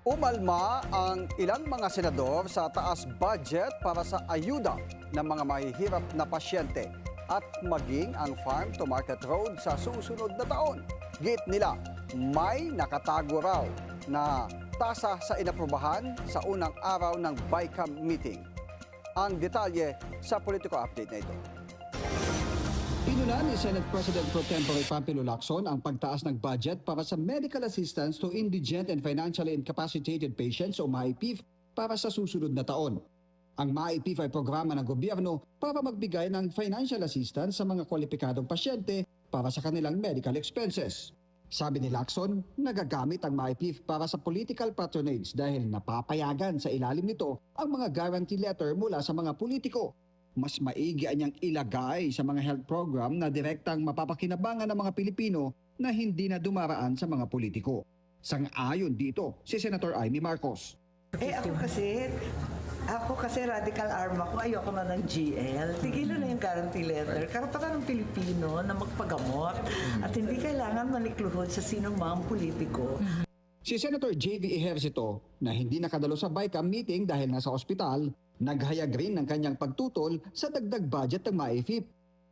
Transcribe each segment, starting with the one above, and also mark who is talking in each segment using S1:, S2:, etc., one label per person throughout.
S1: Umalma ang ilang mga senador sa taas budget para sa ayuda ng mga mahihirap na pasyente at maging ang farm-to-market road sa susunod na taon. Git nila, may nakatago raw na tasa sa inaprubahan sa unang araw ng BICAM meeting. Ang detalye sa Politico Update na ito. Inulan ni Senate President Pro Tempore Pampilo Lacson ang pagtaas ng budget para sa medical assistance to indigent and financially incapacitated patients o MAIPIF para sa susunod na taon. Ang MAIPIF ay programa ng gobyerno para magbigay ng financial assistance sa mga kwalipikadong pasyente para sa kanilang medical expenses. Sabi ni Lacson, nagagamit ang MAIPIF para sa political patronage dahil napapayagan sa ilalim nito ang mga guarantee letter mula sa mga politiko. Mas maigi niyang ilagay sa mga health program na direktang mapapakinabangan ng mga Pilipino na hindi na dumaraan sa mga politiko. Sang-ayon dito si Senator Amy Marcos.
S2: Ako kasi radical arm ako, ayoko na ng GL. Tigilan na yung guarantee letter. Karapatan ng Pilipino na magpagamot at hindi kailangan manikluhod sa sinong mga politiko.
S1: Si Senator J.V. Ejercito na hindi nakadalo sa BICAM meeting dahil nasa ospital, naghayag rin ng kanyang pagtutol sa dagdag budget ng MAIFIP.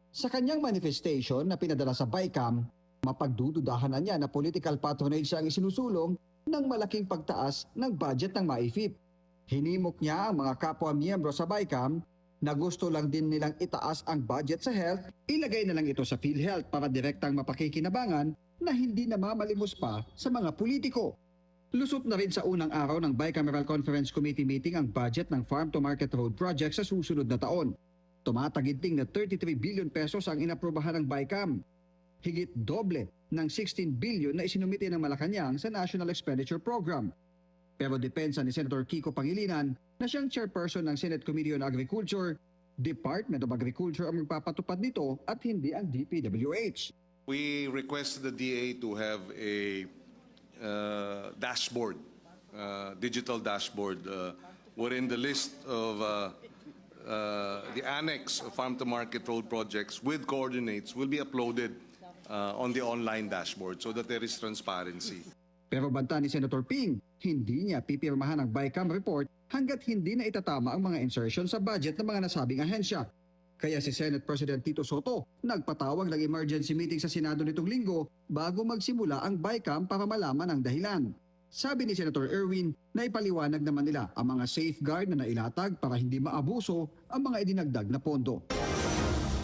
S1: Sa kanyang manifestation na pinadala sa BICAM, mapagdududahan na niya na political patronage ang isinusulong ng malaking pagtaas ng budget ng MAIFIP. Hinimok niya ang mga kapwa-miyembro sa BICAM na gusto lang din nilang itaas ang budget sa health, ilagay na lang ito sa PhilHealth para direktang mapakikinabangan na hindi namamalimos pa sa mga politiko. Lusot na rin sa unang araw ng Bicameral Conference Committee meeting ang budget ng Farm-to-Market Road Project sa susunod na taon. Tumataginting na 33 billion pesos ang inaprubahan ng BICAM. Higit doble ng 16 billion na isinumite ng Malacanang sa National Expenditure Program. Pero depensa ni Senator Kiko Pangilinan na siyang chairperson ng Senate Committee on Agriculture, Department of Agriculture ang magpapatupad nito at hindi ang DPWH.
S3: We request the DA to have a dashboard, digital dashboard, wherein the list of the annex of farm-to-market road projects with coordinates will be uploaded on the online dashboard so that there is transparency.
S1: Pero banta ni Senator Ping, hindi niya pipirmahan ang BICAM report hanggat hindi na itatama ang mga insertion sa budget ng mga nasabing ahensya. Kaya si Senate President Tito Soto nagpatawag ng emergency meeting sa Senado nitong linggo bago magsimula ang BICAM para malaman ang dahilan. Sabi ni Senator Erwin na ipaliwanag naman nila ang mga safeguard na nailatag para hindi maabuso ang mga idinagdag na pondo.